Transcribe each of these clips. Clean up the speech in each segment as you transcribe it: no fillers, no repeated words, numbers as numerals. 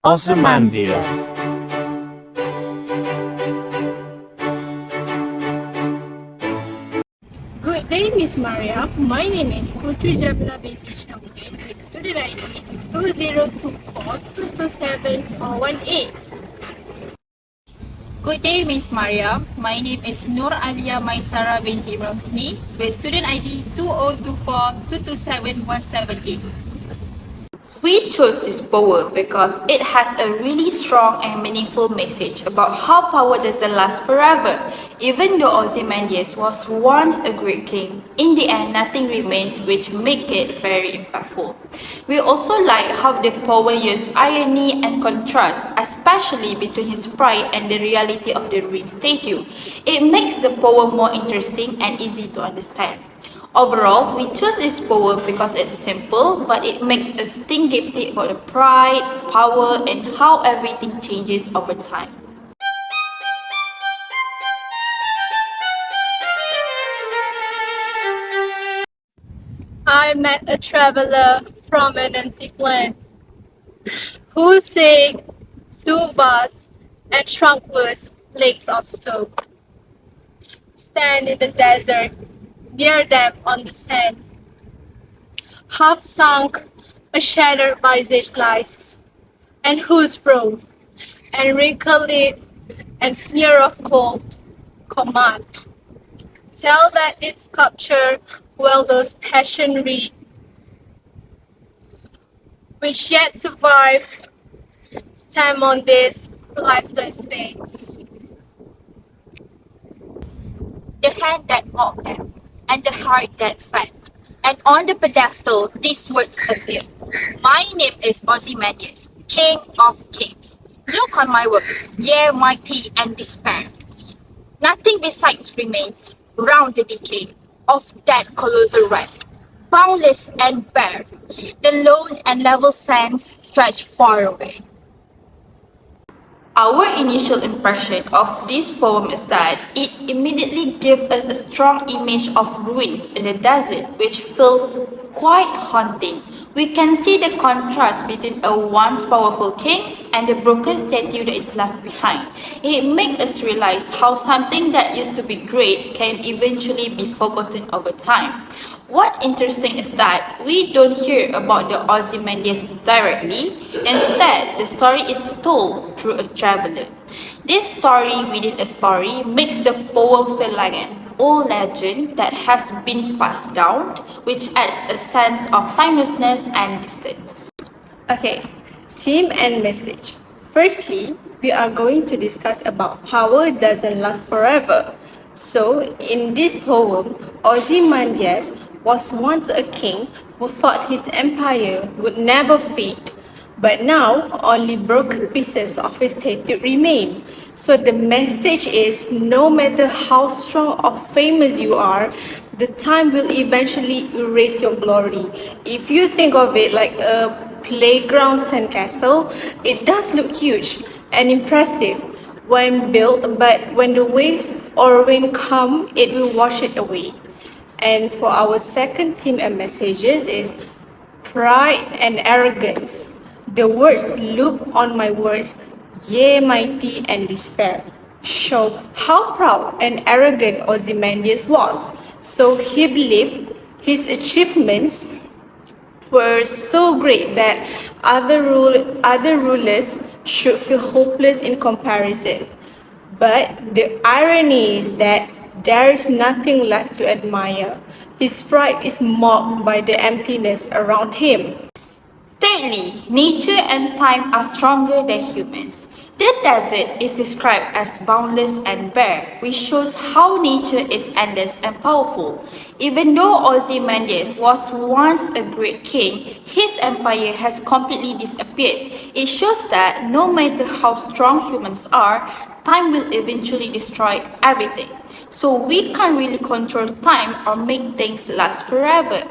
Ozymandias. Good day, Miss Maria. My name is Puteri Jamilah binti Syamudin with student ID 2024-227-418. Good day, Miss Maria. My name is Aliyah Maisarah binti Rosni with student ID 2024-227-178. We chose this poem because it has a really strong and meaningful message about how power doesn't last forever. Even though Ozymandias was once a great king, in the end nothing remains, which make it very impactful. We also like how the poem used irony and contrast, especially between his pride and the reality of the ruined statue. It makes the poem more interesting and easy to understand. Overall, we chose this poem because it's simple, but it makes us think deeply about the pride, power, and how everything changes over time. I met a traveler from an antique land who sang two vast and trunkless lakes of stone stand in the desert near them on the sand. Half sunk, a shattered visage lies, and whose frown and wrinkled lip and sneer of cold command tell that its sculpture well those passion read, which yet survive, stand on these lifeless things. The hand that mocked them, and the heart that fed. And on the pedestal, these words appear. My name is Ozymandias, King of Kings. Look on my works, ye mighty and despair. Nothing besides remains round the decay of that colossal wreck, boundless and bare. The lone and level sands stretch far away. Our initial impression of this poem is that it immediately gives us a strong image of ruins in the desert, which feels quite haunting. We can see the contrast between a once powerful king and the broken statue that is left behind. It makes us realize how something that used to be great can eventually be forgotten over time. What interesting is that we don't hear about the Ozymandias directly. Instead, the story is told through a traveler. This story within a story makes the poem feel like an old legend that has been passed down, which adds a sense of timelessness and distance. Okay, theme and message. Firstly, we are going to discuss about power doesn't last forever. So, in this poem, Ozymandias was once a king who thought his empire would never fade. But now, only broken pieces of his statue remain. So the message is, no matter how strong or famous you are, the time will eventually erase your glory. If you think of it like a playground sandcastle, it does look huge and impressive when built, but when the waves or wind come, it will wash it away. And for our second theme and messages is pride and arrogance. The words, look on my words, ye mighty and despair, show how proud and arrogant Ozymandias was. So he believed his achievements were so great that other rulers should feel hopeless in comparison. But the irony is that there is nothing left to admire. His pride is mocked by the emptiness around him. Thirdly, nature and time are stronger than humans. The desert is described as boundless and bare, which shows how nature is endless and powerful. Even though Ozymandias was once a great king, his empire has completely disappeared. It shows that no matter how strong humans are, time will eventually destroy everything. So we can't really control time or make things last forever.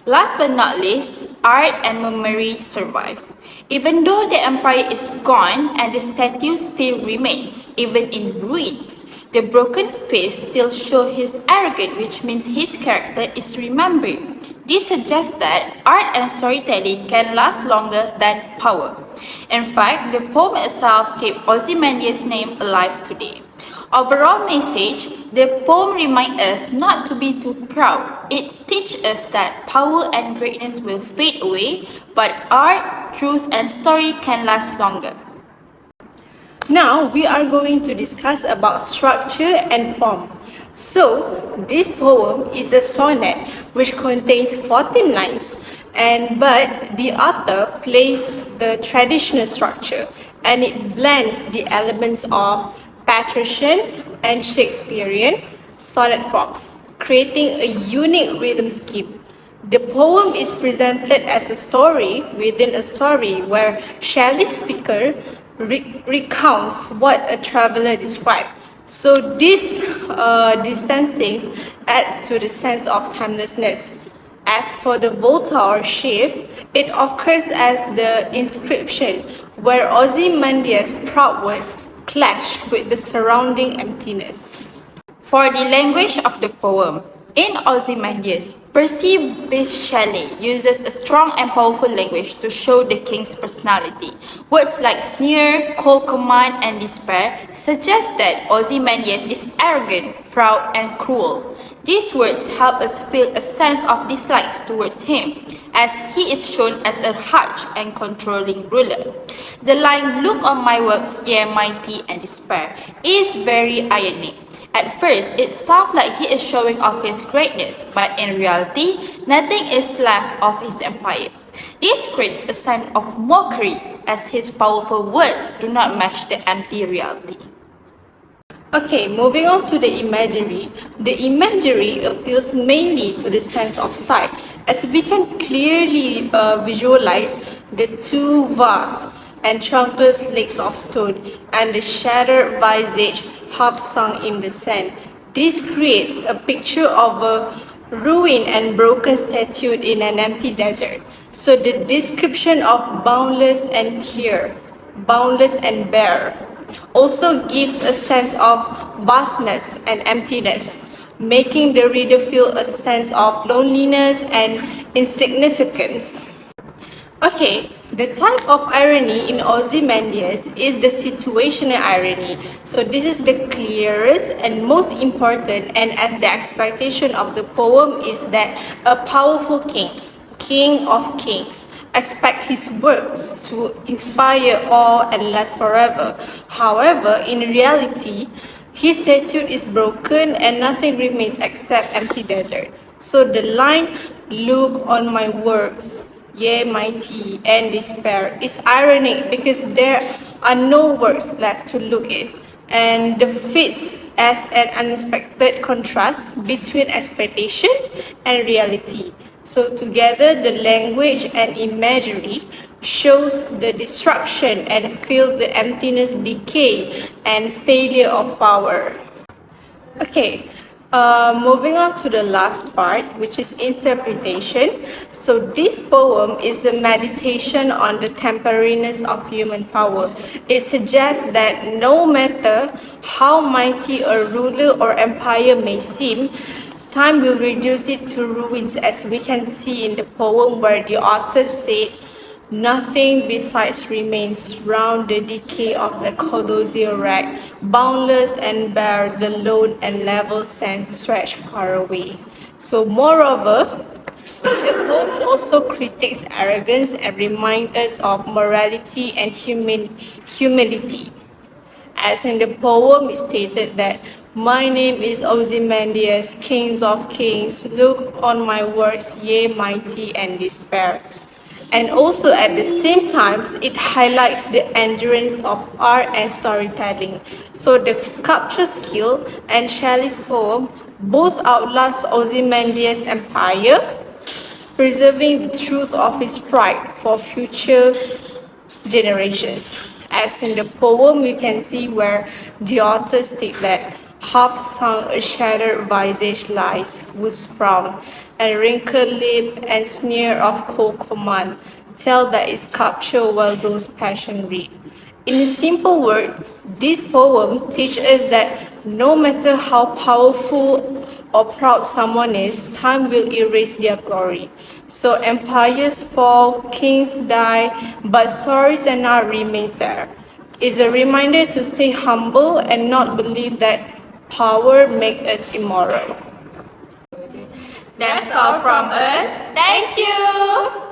Last but not least, art and memory survive. Even though the empire is gone and the statue still remains, even in ruins, the broken face still shows his arrogance, which means his character is remembered. This suggests that art and storytelling can last longer than power. In fact, the poem itself keeps Ozymandias' name alive today. Overall message, the poem reminds us not to be too proud. It teaches us that power and greatness will fade away, but art, truth, and story can last longer. Now we are going to discuss about structure and form. So this poem is a sonnet which contains 14 lines, but the author plays the traditional structure and it blends the elements of patrician and Shakespearean sonnet forms, creating a unique rhythm scheme. The poem is presented as a story within a story where Shelley's speaker recounts what a traveler described. So this distancing adds to the sense of timelessness. As for the volta or shift, it occurs as the inscription where Ozymandias' proud words clash with the surrounding emptiness. For the language of the poem, in Ozymandias, Percy Bysshe Shelley uses a strong and powerful language to show the king's personality. Words like sneer, cold command, and despair suggest that Ozymandias is arrogant, proud, and cruel. These words help us feel a sense of dislike towards him, as he is shown as a harsh and controlling ruler. The line, "Look on my works, ye mighty, and despair," is very ironic. At first, it sounds like he is showing off his greatness, but in reality, nothing is left of his empire. This creates a sense of mockery, as his powerful words do not match the empty reality. Okay, moving on to the imagery. The imagery appeals mainly to the sense of sight, as we can clearly visualize the two vast and trunkless legs of stone and the shattered visage half sunk in the sand. This creates a picture of a ruined and broken statue in an empty desert. So the description of boundless and clear, boundless and bare, also gives a sense of vastness and emptiness, making the reader feel a sense of loneliness and insignificance. Okay, the type of irony in Ozymandias is the situational irony. So this is the clearest and most important, and as the expectation of the poem is that a powerful king, king of kings, expect his works to inspire awe and last forever. However, in reality, his statue is broken and nothing remains except empty desert. So the line, "Look on my works, ye mighty, and despair," is ironic because there are no works left to look at, and the fits as an unexpected contrast between expectation and reality. So together, the language and imagery shows the destruction and feel the emptiness, decay, and failure of power. Okay, moving on to the last part, which is interpretation. So this poem is a meditation on the temporariness of human power. It suggests that no matter how mighty a ruler or empire may seem, time will reduce it to ruins, as we can see in the poem where the author said, "Nothing besides remains round the decay of the colossal wreck, boundless and bare, the lone and level sands stretch far away." So moreover, the poem also critiques arrogance and reminds us of morality and humility. As in the poem, it stated that, "My name is Ozymandias, kings of kings, look on my works, ye mighty, and despair." And also at the same time, it highlights the endurance of art and storytelling. So the sculpture skill and Shelley's poem both outlast Ozymandias' empire, preserving the truth of his pride for future generations. As in the poem, you can see where the author states that, "Half sunk a shattered visage lies, whose frown and wrinkled lip and sneer of cold command tell that its capture while those passion read." In a simple word, this poem teaches us that no matter how powerful or proud someone is, time will erase their glory. So empires fall, kings die, but stories and art remains there. It's a reminder to stay humble and not believe that power makes us immoral. That's all from us. Thank you.